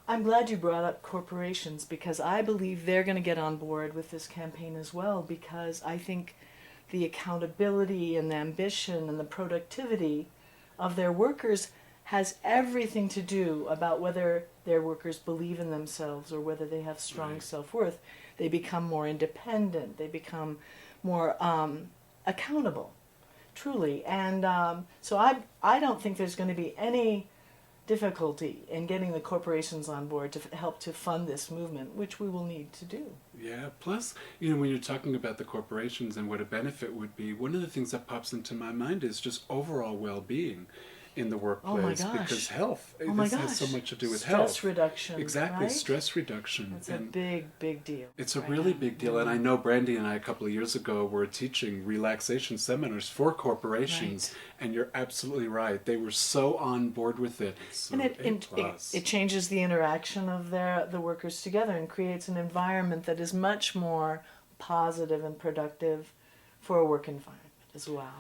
I'm glad you brought up corporations because I believe they're going to get on board with this campaign as well, because I think the accountability and the ambition and the productivity of their workers has everything to do about whether their workers believe in themselves or whether they have strong Right. self-worth. They become more independent. They become more accountable, truly. And so I don't think there's going to be any difficulty in getting the corporations on board to help to fund this movement, which we will need to do. Yeah, plus, when you're talking about the corporations and what a benefit would be, one of the things that pops into my mind is just overall well-being in the Oh my workplace, because gosh. health, Oh my this has so gosh. much to do with Stress health. reduction, Exactly, right? stress reduction. That's a And big, big deal it's a right really now. big deal. And Yeah. I know Brandy and I, a couple of years ago, were teaching relaxation seminars for Right. corporations. And you're absolutely right. They were so on board with it. And So A plus. it changes the interaction of the workers together and creates an environment that is much more positive and productive for a work environment as well.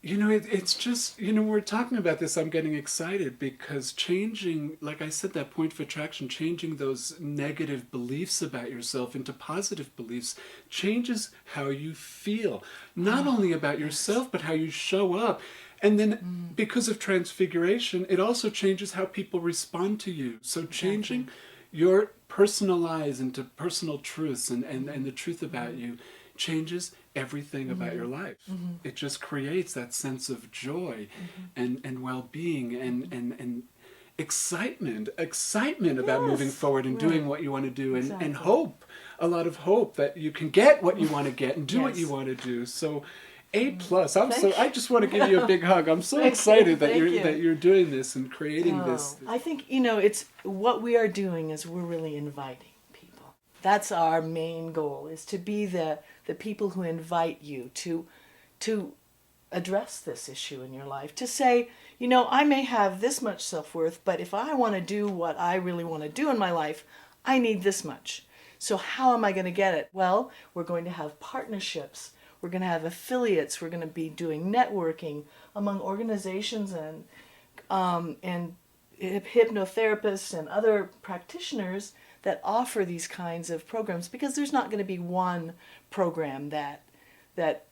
It's just, we're talking about this, I'm getting excited because changing, like I said, that point of attraction, changing those negative beliefs about yourself into positive beliefs changes how you feel. Not only about yourself, but how you show up. And then because of transfiguration, it also changes how people respond to you. So Exactly. changing your personal lies into personal truths and the truth about you changes everything about your life. It just creates that sense of joy and well-being and excitement about moving Yes, forward and doing right. what you want to do, and Exactly. hope, a lot of hope that you can get what you want to get and do what you Yes. want to do. So A plus. Thank I just want to give you a big hug. I'm so Thank you. excited that Thank you. you're doing this and creating Oh, this. I think, it's what we are doing is we're really inviting people. That's our main goal, is to be the people who invite you to address this issue in your life, to say, I may have this much self-worth, but if I want to do what I really want to do in my life, I need this much. So how am I going to get it? Well, we're going to have partnerships. We're going to have affiliates. We're going to be doing networking among organizations and hypnotherapists and other practitioners that offer these kinds of programs, because there's not going to be one program that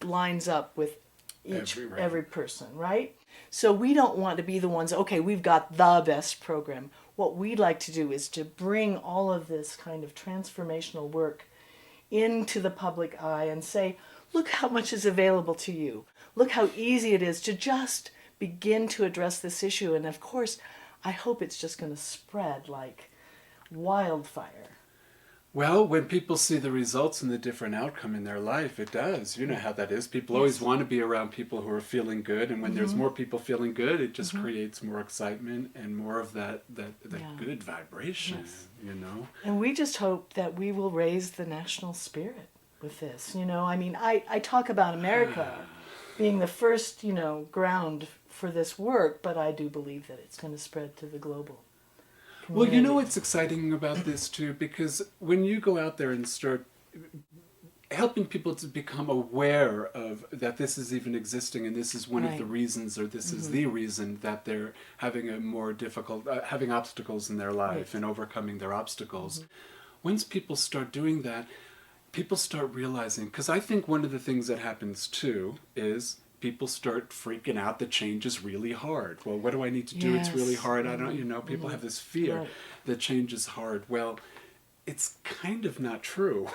lines up with Right. every person, right? So we don't want to be the ones, okay, we've got the best program. What we'd like to do is to bring all of this kind of transformational work into the public eye and say, look how much is available to you. Look how easy it is to just begin to address this issue. And of course, I hope it's just going to spread like wildfire. Well, when people see the results and the different outcome in their life, it does. You know how that is. People always Yes. want to be around people who are feeling good, and when there's more people feeling good, it just Mm-hmm. creates more excitement and more of that Yeah. good vibration, Yes. you know? And we just hope that we will raise the national spirit with this. I mean, I talk about America being the first, ground for this work, but I do believe that it's going to spread to the global Well, community. what's exciting about this too, because when you go out there and start helping people to become aware of that this is even existing and this is one of the Right. reasons, or this is the reason that they're having a more difficult having obstacles in their life Right. and overcoming their obstacles. Once people start doing that, people start realizing, because I think one of the things that happens too is people start freaking out that change is really hard. Well, what do I need to do? It's really Yes. hard. I don't, people have this fear Right. that change is hard. Well, it's kind of not true.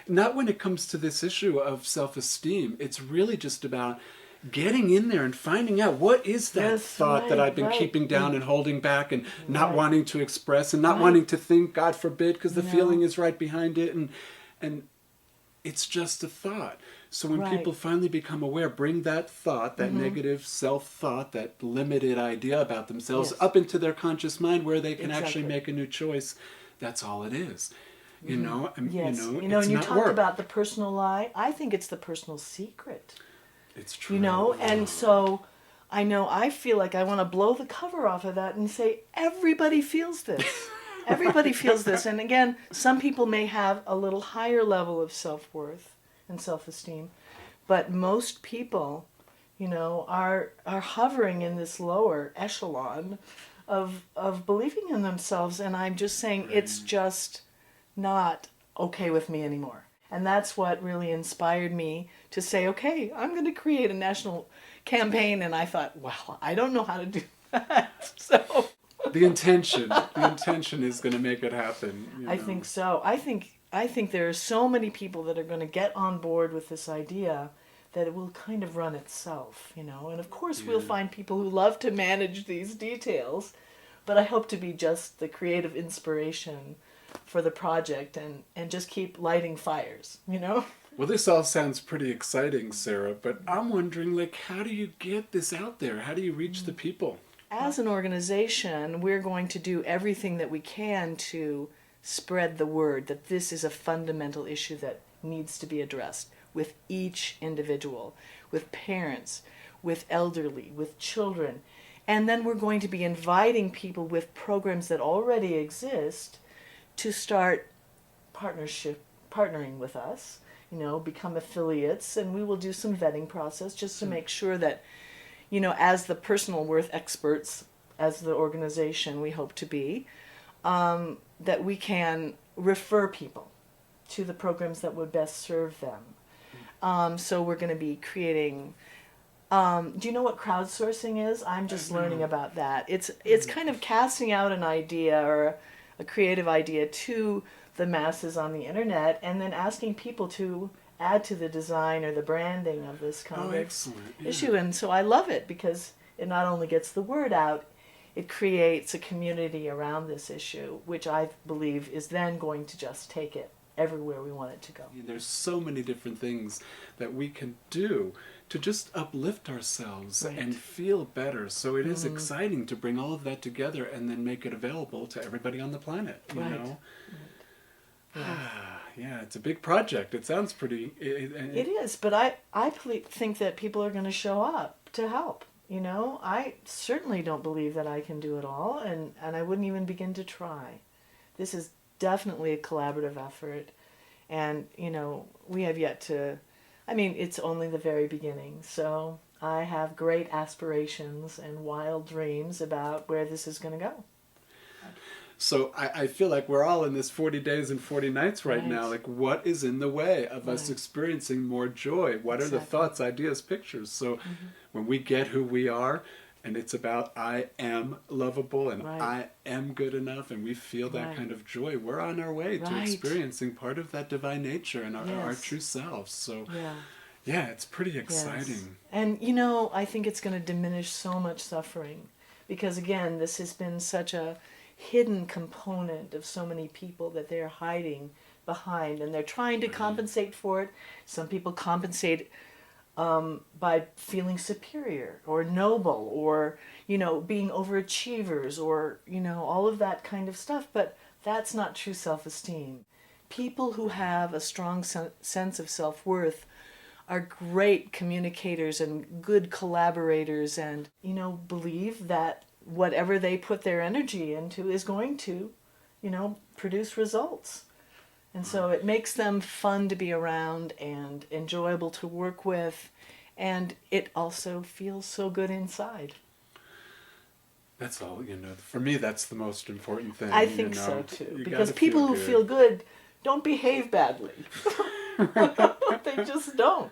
Not when it comes to this issue of self-esteem. It's really just about getting in there and finding out what is that Yes, thought that right, I've been right. keeping down and holding back and not Right. wanting to express and not Right. wanting to think, God forbid, because the No. feeling is right behind it, and it's just a thought. So when Right. people finally become aware, bring that thought, that negative self-thought, that limited idea about themselves Yes. up into their conscious mind where they can actually Exactly. make a new choice. That's all it is. Yes. It's And you not talked work. about the personal lie. I think it's the personal secret. It's true. And so I feel like I want to blow the cover off of that and say everybody feels this. Everybody feels this. And again, some people may have a little higher level of self-worth and self-esteem, but most people, are hovering in this lower echelon of believing in themselves. And I'm just saying it's just not okay with me anymore. And that's what really inspired me to say, okay, I'm going to create a national campaign. And I thought, well, I don't know how to do that. So The intention is going to make it happen. I think so. I think there are so many people that are going to get on board with this idea that it will kind of run itself, you know. And of course, we'll find people who love to manage these details, but I hope to be just the creative inspiration for the project and just keep lighting fires, you know. Well, this all sounds pretty exciting, Sarah, but I'm wondering, like, how do you get this out there? How do you reach the people? As an organization, we're going to do everything that we can to spread the word that this is a fundamental issue that needs to be addressed with each individual, with parents, with elderly, with children. And then we're going to be inviting people with programs that already exist to start partnering with us, you know, become affiliates, and we will do some vetting process just to make sure that, you know, as the personal worth experts, as the organization we hope to be, that we can refer people to the programs that would best serve them. So we're going to be creating. Do you know what crowdsourcing is? I'm just learning about that. It's kind of casting out an idea or a creative idea to the masses on the internet, and then asking people to add to the design or the branding of this kind of issue. And so I love it because it not only gets the word out, it creates a community around this issue, which I believe is then going to just take it everywhere we want it to go. There's so many different things that we can do to just uplift ourselves and feel better. So it is exciting to bring all of that together and then make it available to everybody on the planet, you know? Yeah, it's a big project. It sounds pretty... It is, but I think that people are going to show up to help. You know, I certainly don't believe that I can do it all, and I wouldn't even begin to try. This is definitely a collaborative effort, and, you know, we have yet to... I mean, it's only the very beginning, so I have great aspirations and wild dreams about where this is going to go. So I feel like we're all in this 40 days and 40 nights right now. Like, what is in the way of us experiencing more joy? What are the thoughts, ideas, pictures? So when we get who we are, and it's about I am lovable and I am good enough, and we feel that kind of joy, we're on our way to experiencing part of that divine nature and our true selves. So yeah, it's pretty exciting. And, you know, I think it's going to diminish so much suffering because, again, this has been such a hidden component of so many people that they're hiding behind, and they're trying to compensate for it. Some people compensate by feeling superior or noble or, you know, being overachievers or, you know, all of that kind of stuff. But that's not true self-esteem. People who have a strong sense of self-worth are great communicators and good collaborators and, you know, believe that whatever they put their energy into is going to, you know, produce results. And so it makes them fun to be around and enjoyable to work with, and it also feels so good inside. That's all, you know, for me that's the most important thing. I think so too, because people who feel good don't behave badly. They just don't.